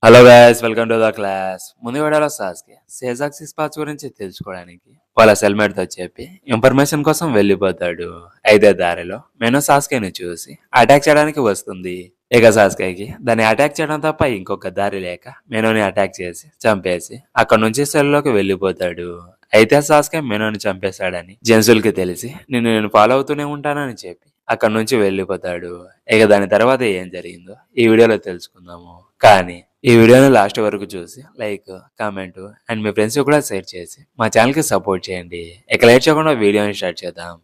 Hello guys, welcome to the class. ముందు వీడియోలో సాస్కి సేజాక్ six parts గురించి తెలుసుకోవడానికి వాళ్ళ సెల్మేట్ తో చెప్పి ఇన్ఫర్మేషన్ కోసం వెళ్ళిపోతాడు. అయితే దారిలో మెనూ సాస్కేని చూసి అటాక్ చేయడానికి వస్తుంది. ఇక సాస్కేకి దాన్ని అటాక్ చేయడం తప్ప ఇంకొక దారి లేక మెనూని అటాక్ చేసి చంపేసి అక్కడ నుంచి సెల్ లోకి వెళ్ళిపోతాడు. అయితే సాస్కే మెనూని చంపేశాడని జెన్సుల్కి తెలిసి నేను ఫాలో అవుతూనే ఉంటానని చెప్పి అక్కడ నుంచి వెళ్ళిపోతాడు. ఇక దాని తర్వాత ఏం జరిగిందో ఈ వీడియోలో తెలుసుకుందాము. కానీ ఈ వీడియోని లాస్ట్ వరకు చూసి like, comment and me friends కూడా షేర్ చేసి మా ఛానల్కి సపోర్ట్ చేయండి. ఇక లేట్ చేయకుండా వీడియోని స్టార్ట్ చేద్దాం.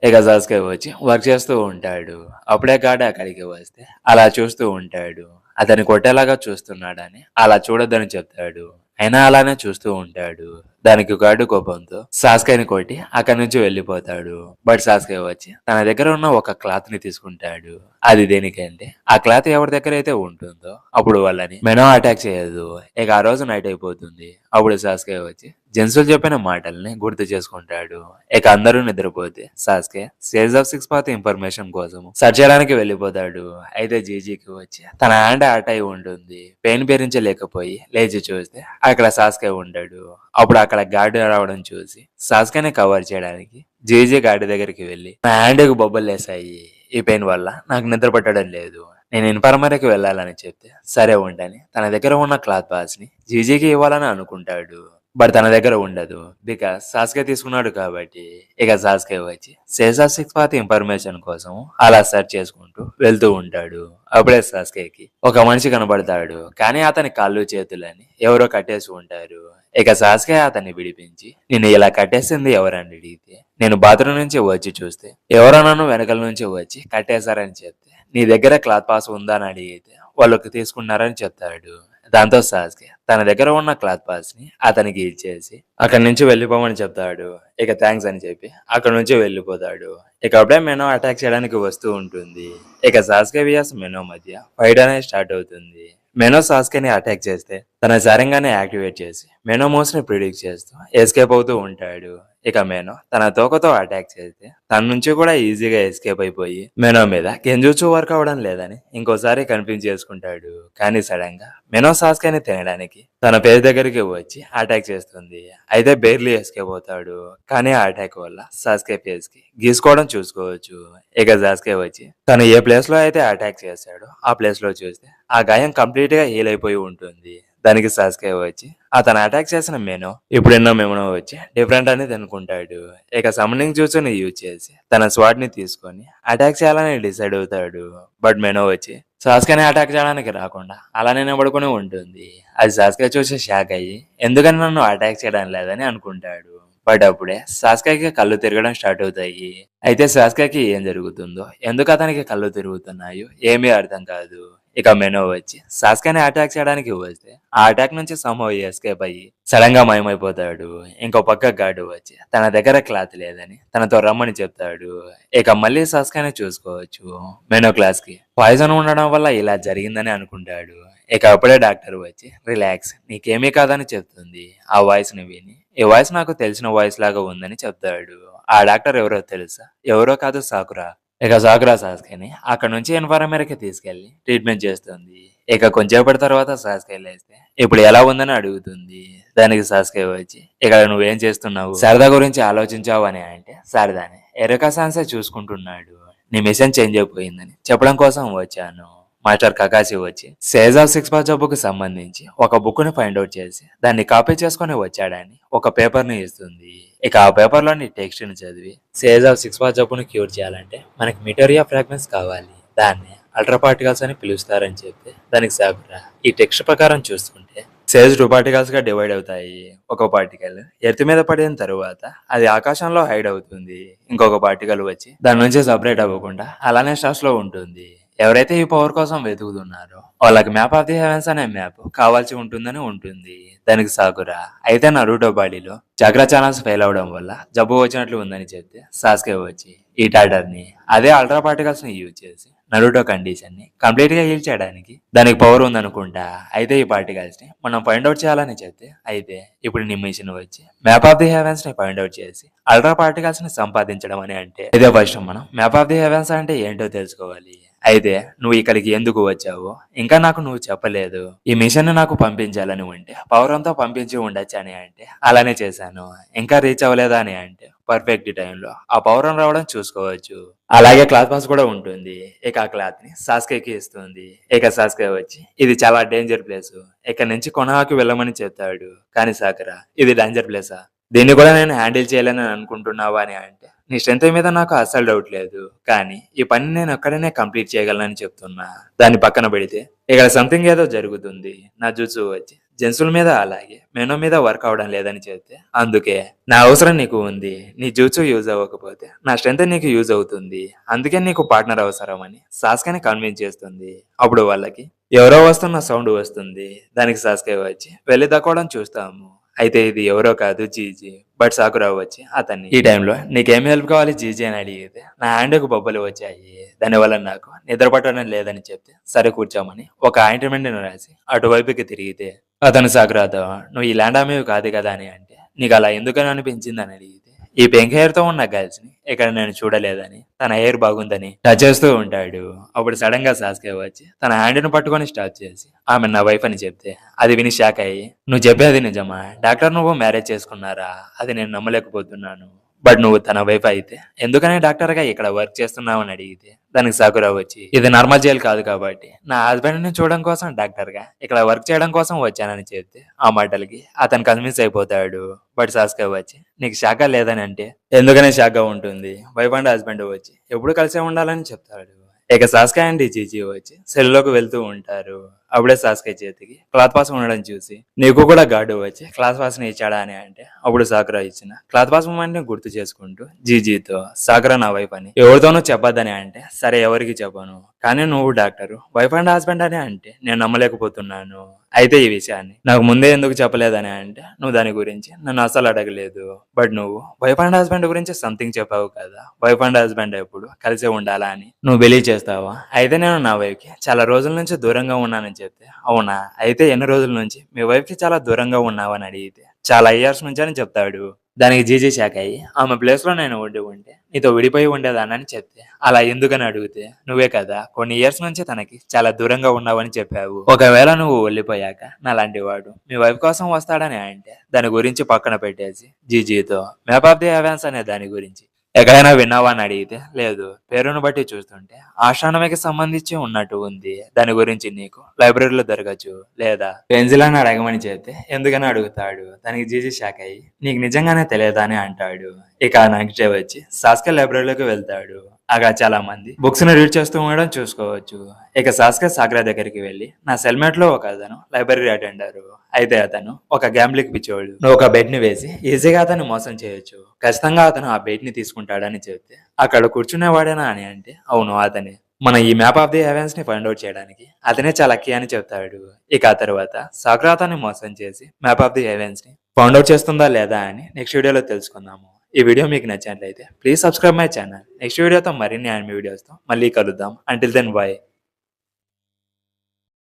ఇక సాస్కే వచ్చి వర్క్ చేస్తూ ఉంటాడు. అప్పుడే గార్డ్ అక్కడికి వస్తే అలా చూస్తూ ఉంటాడు. అతన్ని కొట్టేలాగా చూస్తున్నాడని అలా చూడొద్దని చెప్తాడు. అయినా అలానే చూస్తూ ఉంటాడు. దానికి గార్డు కోపంతో సాస్కేని కొట్టి అక్కడి నుంచి వెళ్ళిపోతాడు. బట్ సాస్కే వచ్చి తన దగ్గర ఉన్న ఒక క్లాత్ ని తీసుకుంటాడు. అది దేనికంటే ఆ క్లాత్ ఎవరి దగ్గర అయితే ఉంటుందో అప్పుడు వాళ్ళని మెనో అటాక్ చేయదు. ఇక ఆ రోజు నైట్ అయిపోతుంది. అప్పుడు సాస్కే వచ్చి జెన్సుల్ చెప్పిన మాటల్ని గుర్తు చేసుకుంటాడు. ఇక అందరూ నిద్రపోతే Sasuke sage of six path information కోసం సర్చ్ చేయడానికి వెళ్ళిపోతాడు. అయితే జీజీకి వచ్చి తన హ్యాండ్ అట్ అయి ఉంటుంది. పెయిన్ భరించలేకపోయి లేచి చూస్తే అక్కడ సాస్కే ఉంటాడు. అప్పుడు అక్కడ గార్డు రావడం చూసి సాస్కేని కవర్ చేయడానికి జీజీ గార్డు దగ్గరికి వెళ్ళి నా హ్యాండ్కి బొబ్బలు లేసాయి, ఈ పెయిన్ వల్ల నాకు నిద్ర పట్టడం లేదు, నేను ఇన్ఫర్మరీకి వెళ్ళాలని చెప్తే సరే ఉండని తన దగ్గర ఉన్న క్లాత్ బాక్స్ ని జీజీకి ఇవ్వాలని అనుకుంటాడు. బట్ తన దగ్గర ఉండదు. బికాస్ సాస్కే తీసుకున్నాడు కాబట్టి. ఇక సాస్కే వచ్చి సేజా సిక్స్ పాత్ ఇన్ఫర్మేషన్ కోసం అలా సెర్చ్ చేసుకుంటూ వెళ్తూ ఉంటాడు. అప్పుడే సాస్కేకి ఒక మనిషి కనబడతాడు. కానీ అతని కాళ్ళు చేతులని ఎవరో కట్టేసి ఉంటారు. ఇక సాస్కే అతన్ని విడిపించి నిన్ను ఇలా కట్టేసింది ఎవరని అడిగితే నేను బాత్రూమ్ నుంచి వచ్చి చూస్తే ఎవరో నన్ను వెనకల నుంచి వచ్చి కట్టేశారని చెప్తే నీ దగ్గర క్లాత్ పాస్ ఉందా అని అడిగితే వాళ్ళకి తీసుకున్నారని చెప్తాడు. దాంతో సాస్కే తన దగ్గర ఉన్న క్లాత్ పాస్ ని అతనికి ఇచ్చేసి అక్కడి నుంచి వెళ్ళిపోమని చెప్తాడు. ఇక థ్యాంక్స్ అని చెప్పి అక్కడ నుంచి వెళ్ళిపోతాడు. ఇక అప్పుడే మెనో అటాక్ చేయడానికి వస్తూ ఉంటుంది. ఇక సాస్కే వియాస్ మెనో మధ్య ఫైట్ అనేది స్టార్ట్ అవుతుంది. మెనో సాస్కేని అటాక్ చేస్తే తన సరంగానే యాక్టివేట్ చేసి మెనో మూవ్స్ ని ప్రిడిక్ట్ చేస్తూ ఎస్కేప్ అవుతూ ఉంటాడు. ఇక మెనో తన తోకతో అటాక్ చేస్తే తన నుంచి కూడా ఈజీగా ఎస్కేప్ అయిపోయి మెనో మీద కెంజూచు వర్క్ అవడం లేదని ఇంకోసారి కన్ఫ్యూజ్ చేసుకుంటాడు. కానీ సడన్ గా మెనో సాస్కేని తినడానికి తన పేరు దగ్గరికి వచ్చి అటాక్ చేస్తుంది. అయితే బేర్లీ ఎస్కేప్ అవుతాడు. కానీ ఆ అటాక్ వల్ల సాస్కే ఫేస్ కి గీసుకోవడం చూసుకోవచ్చు. ఇక సాస్కే వచ్చి తను ఏ ప్లేస్ లో అయితే అటాక్ చేశాడో ఆ ప్లేస్ లో చూస్తే ఆ గాయం కంప్లీట్ గా హీల్ అయిపోయి ఉంటుంది. దానికి సాస్కే వచ్చి అతను అటాక్ చేసిన మెనో ఇప్పుడున్న మెమో వచ్చి డిఫరెంట్ అనేది అనుకుంటాడు. ఇక సమ్మనింగ్ జ్యూస్ని యూజ్ చేసి తన స్వాడ్ ని తీసుకొని అటాక్ చేయాలని డిసైడ్ అవుతాడు. బట్ మెనో వచ్చి సాస్కేని అటాక్ చేయడానికి రాకుండా అలానే నిలబడుకుని ఉంటుంది. అది సాస్కే చూసి షాక్ అయ్యి ఎందుకని నన్ను అటాక్ చేయడం లేదని అనుకుంటాడు. బట్ అప్పుడే సాస్కేకి కళ్ళు తిరగడం స్టార్ట్ అవుతాయి. అయితే సాస్కేకి ఏం జరుగుతుందో, ఎందుకు అతనికి కళ్ళు తిరుగుతున్నాయో ఏమీ అర్థం కాదు. ఇక మెనో వచ్చి సాస్కేని అటాక్ చేయడానికి వస్తే ఆ అటాక్ నుంచి సంహవ్ ఎస్కేప్ అయ్యి సడన్ గా మాయమైపోతాడు. ఇంకో పక్క గార్డు వచ్చి తన దగ్గర క్లాత్ లేదని తనతో రమ్మని చెప్తాడు. ఇక మళ్ళీ సాస్కేని చూసుకోవచ్చు. మెనో క్లాస్ కి పాయిజన్ ఉండడం వల్ల ఇలా జరిగిందని అనుకుంటాడు. ఇక అప్పుడే డాక్టర్ వచ్చి రిలాక్స్, నీకేమీ కాదని చెప్తుంది. ఆ వాయిస్ ని విని ఈ వాయిస్ నాకు తెలిసిన వాయిస్ లాగా ఉందని చెప్తాడు. ఆ డాక్టర్ ఎవరో తెలుసా? ఎవరో కాదు, సాకురా. ఇక సాకురా సాస్కేని అక్కడ నుంచి ఇన్ఫర్మరీకి తీసుకెళ్లి ట్రీట్మెంట్ చేస్తుంది. ఇక కొంచెంసేపటి తర్వాత సాస్కే లేస్తే ఇప్పుడు ఎలా ఉందని అడుగుతుంది. దానికి సాస్కే వచ్చి ఇక నువ్వేం చేస్తున్నావు, శారదా గురించి ఆలోచించావు అని అంటే శారదాని ఎరకా సాన్సే చూసుకుంటున్నాడు, నీ మిషన్ చేంజ్ అయిపోయిందని చెప్పడం కోసం వచ్చాను. మాస్టర్ కకాసి వచ్చి సేజ్ ఆఫ్ సిక్స్ పాత్ జబ్బుకు సంబంధించి ఒక బుక్ ని ఫైండ్ అవుట్ చేసి దాన్ని కాపీ చేసుకుని వచ్చాడని ఒక పేపర్ ని ఇస్తుంది. ఇక ఆ పేపర్ లోని టెక్స్ట్ ని చదివి సేజ్ ఆఫ్ సిక్స్ పాత్ జబ్బును క్యూర్ చేయాలంటే మనకి మిటోరియా ఫ్రాగ్మెంట్స్ కావాలి, దాన్ని అల్ట్రా పార్టికల్స్ అని పిలుస్తారని చెప్తే దానికి సాకురా ఈ టెక్స్ట్ ప్రకారం చూసుకుంటే సేజ్ 2 పార్టికల్స్ గా డివైడ్ అవుతాయి. ఒక పార్టికల్ ఎర్త్ మీద పడిన తరువాత అది ఆకాశంలో హైడ్ అవుతుంది. ఇంకొక పార్టికల్ వచ్చి దాని నుంచి సపరేట్ అవ్వకుండా అలానే స్టార్స్ లో ఉంటుంది. ఎవరైతే ఈ పవర్ కోసం వెతుకుతున్నారో వాళ్ళకి మ్యాప్ ఆఫ్ ది హెవెన్స్ అనే మ్యాప్ కావాల్సి ఉంటుందని ఉంటుంది. దానికి సాకురా అయితే నరూటో బాడీలో చక్ర ఛానల్స్ ఫెయిల్ అవడం వల్ల జబ్బు వచ్చినట్లు ఉందని చెప్తే సాస్కే వచ్చి ఈ టాటర్ ని అదే అల్ట్రా పార్టికల్స్ ని యూజ్ చేసి నరూటో కండిషన్ ని కంప్లీట్ గా హీల్ చేయడానికి దానికి పవర్ ఉందనుకుంటా. అయితే ఈ పార్టికల్స్ ని మనం ఫైండ్ అవుట్ చేయాలని చెప్తే అయితే ఇప్పుడు నీ మిషన్ వచ్చి మ్యాప్ ఆఫ్ ది హెవెన్స్ ని ఫైండ్ అవుట్ చేసి అల్ట్రా పార్టికల్స్ ని సంపాదించడం అని అంటే ఇదే ఫస్ట్ మనం మ్యాప్ ఆఫ్ ది హెవెన్స్ అంటే ఏంటో తెలుసుకోవాలి. అయితే నువ్వు ఇక్కడికి ఎందుకు వచ్చావు ఇంకా నాకు నువ్వు చెప్పలేదు. ఈ మిషన్ నాకు పంపించాలని ఉంటే పవర్ అంతా పంపించి ఉండొచ్చు అని అంటే అలానే చేశాను. ఇంకా రీచ్ అవ్వలేదా అని అంటే పర్ఫెక్ట్ టైంలో ఆ పౌరం రావడం చూసుకోవచ్చు. అలాగే క్లాత్ పాస్ కూడా ఉంటుంది. ఇక ఆ క్లాత్ ని సాస్కేకి ఇస్తుంది. ఇక సాస్కే వచ్చి ఇది చాలా డేంజర్ ప్లేస్, ఇక్కడ నుంచి కొనహాకి వెళ్ళమని చెప్తాడు. కానీ సాకరా ఇది డేంజర్ ప్లేసా, దీన్ని కూడా నేను హ్యాండిల్ చేయలేని అనుకుంటున్నావా అని అంటే నీ స్ట్రెంత్ మీద నాకు అస్సలు డౌట్ లేదు, కానీ ఈ పని నేను ఒక్కడనే కంప్లీట్ చేయగలనని చెప్తున్నా. దాన్ని పక్కన పెడితే ఇక్కడ సంథింగ్ ఏదో జరుగుతుంది. నా జుట్సు వచ్చి జెన్సుల మీద అలాగే మెనూ మీద వర్క్ అవడం లేదని చెప్తే అందుకే నా అవసరం నీకు ఉంది. నీ జూట్సు యూజ్ అవ్వకపోతే నా స్ట్రెంత్ నీకు యూజ్ అవుతుంది. అందుకే నీకు పార్ట్నర్ అవసరం అని సాస్కాని కన్విన్స్ చేస్తుంది. అప్పుడు వాళ్ళకి ఎవరో వస్తున్న సౌండ్ వస్తుంది. దానికి సాస్కే వచ్చి వెళ్ళి దక్కోవడం చూస్తాము. అయితే ఇది ఎవరో కాదు జీజీ. బట్ సాకురా వచ్చి అతన్ని ఈ టైంలో నీకేం హెల్ప్ కావాలి జీజీ అని అడిగితే నా హ్యాండ్కు బొబ్బలు వచ్చాయి, దానివల్ల నాకు నిద్ర పట్టడం లేదని చెప్తే సరే కూర్చోమని ఒక ఆయింట్మెంట్ రాసి అటువైపుకి తిరిగితే అతను సాకురాతో నువ్వు ఈ ల్యాండ్ ఆమెవి కాదు కదా అని అంటే నీకు అలా ఎందుకని అనిపించింది అని అడిగితే ఈ పెంక్ హెయిర్ తో ఉన్న గర్ల్స్ ని ఇక్కడ నేను చూడలేదని, తన హెయిర్ బాగుందని టచ్ చేస్తూ ఉంటాడు. అప్పుడు సడన్ గా సాస్కే వచ్చి తన హ్యాండ్ ను పట్టుకొని స్టాప్ చేసి ఆమె నా వైఫ్ అని చెప్తే అది విని షాక్ అయ్యి నువ్వు చెప్పేది నిజమా డాక్టర్, నువ్వు మ్యారేజ్ చేసుకున్నారా, అది నేను నమ్మలేకపోతున్నాను. బట్ నువ్వు తన వైఫ్ అయితే ఎందుకని డాక్టర్ గా ఇక్కడ వర్క్ చేస్తున్నావు అని అడిగితే దానికి సాకురా వచ్చి ఇది నార్మల్ జైలు కాదు కాబట్టి నా హస్బెండ్ ని చూడడం కోసం డాక్టర్ గా ఇక్కడ వర్క్ చేయడం కోసం వచ్చానని చెప్తే ఆ మాటలకి అతను కన్విన్స్ అయిపోతాడు. బట్ సాస్కే వచ్చి నీకు షాక్ లేదని అంటే ఎందుకనే షాక్ గా ఉంటుంది, వైఫ్ అండ్ హస్బెండ్ వచ్చి ఎప్పుడు కలిసే ఉండాలని చెప్తాడు. ఇక సాస్కే అండ్ జీజీ వచ్చి సెల్లోకి వెళ్తూ ఉంటారు. అప్పుడే సాస్కే చేతికి క్లాత్ పాస్ ఉండడం చూసి నీకు కూడా గాడు వచ్చి క్లాత్ పాస్ ని ఇచ్చాడా అని అంటే అప్పుడు సాకురా ఇచ్చిన క్లాత్ పాస్ మూమెంట్ ని గుర్తు చేసుకుంటూ జీజీతో సాకురా నా వైఫ్ అని ఎవరితోనూ చెప్పొద్దని అంటే సరే ఎవరికి చెప్పను, కానీ నువ్వు డాక్టర్ వైఫ్ అండ్ హస్బెండ్ అని అంటే నేను నమ్మలేకపోతున్నాను. అయితే ఈ విషయాన్ని నాకు ముందే ఎందుకు చెప్పలేదని అంటే నువ్వు దాని గురించి నన్ను అసలు అడగలేదు. బట్ నువ్వు వైఫ్ అండ్ హస్బెండ్ గురించి సంథింగ్ చెప్పావు కదా, వైఫ్ అండ్ హస్బెండ్ ఎప్పుడు కలిసే ఉండాలా అని నువ్వు బిలీవ్ చేస్తావా? అయితే నేను నా వైఫ్ కి చాలా రోజుల నుంచి దూరంగా ఉన్నానని చెప్తే అవునా, అయితే ఎన్ని రోజుల నుంచి మీ వైఫ్ కి చాలా దూరంగా ఉన్నావని అడిగితే చాలా ఇయర్స్ నుంచి అని చెప్తాడు. దానికి జీజీ షాక్ అయ్యి ఆమె ప్లేస్ లో నేను ఉంటే నీతో విడిపోయి ఉండేదానని చెప్తే అలా ఎందుకని అడిగితే నువ్వే కదా కొన్ని ఇయర్స్ నుంచి తనకి చాలా దూరంగా ఉన్నావని చెప్పావు. ఒకవేళ నువ్వు వెళ్ళిపోయాక నాలాంటి వాడు మీ వైఫ్ కోసం వస్తాడని అంటే దాని గురించి పక్కన పెట్టేసి జీజీతో మ్యాప్ ఆఫ్ ది హెవెన్స్ అనే దాని గురించి ఎక్కడైనా విన్నావా అని అడిగితే లేదు, పేరును బట్టి చూస్తుంటే ఆస్ట్రానమీకి సంబంధించి ఉన్నట్టు ఉంది, దాని గురించి నీకు లైబ్రరీలో దొరకచ్చు లేదా పెన్సిల్ అని అడగమని చెప్తే ఎందుకని అడుగుతాడు. దానికి జీజీ షాక్ అయ్యి నీకు నిజంగానే తెలియదా అని అంటాడు. ఇక నెక్స్ట్ డే వచ్చి సాస్కే లైబ్రరీలోకి వెళ్తాడు. అక్కడ చాలా మంది బుక్స్ ని రీడ్ చేస్తూ ఉండడం చూసుకోవచ్చు. ఇక సాస్కే సాక్రా దగ్గరికి వెళ్లి నా సెల్మేట్ లో ఒక అతను లైబ్రరీ అటెండర్, అయితే అతను ఒక గ్యాంబ్లిక్ పిచ్చోడు, నువ్వు ఒక బెడ్ ని వేసి ఈజీగా అతన్ని మోసం చేయొచ్చు, ఖచ్చితంగా అతను ఆ బెడ్ ని తీసుకుంటాడని చెప్తే అక్కడ కూర్చునేవాడేనా అని అంటే అవును అతనే, మన ఈ మ్యాప్ ఆఫ్ ది హెవెన్స్ ని ఫైండ్ అవుట్ చేయడానికి అతనే చాలా కీ అని చెప్తాడు. ఇక ఆ తర్వాత సాక్రా అతన్ని మోసం చేసి మ్యాప్ ఆఫ్ ది హెవెన్స్ ని ఫైండ్ అవుట్ చేస్తుందా లేదా అని నెక్స్ట్ వీడియోలో తెలుసుకుందాము. ఈ వీడియో మీకు నచ్చినట్లయితే please subscribe my channel. Next వీడియోతో మరిన్ని anime వీడియోస్తో మళ్ళీ కలుద్దాం. Until then by.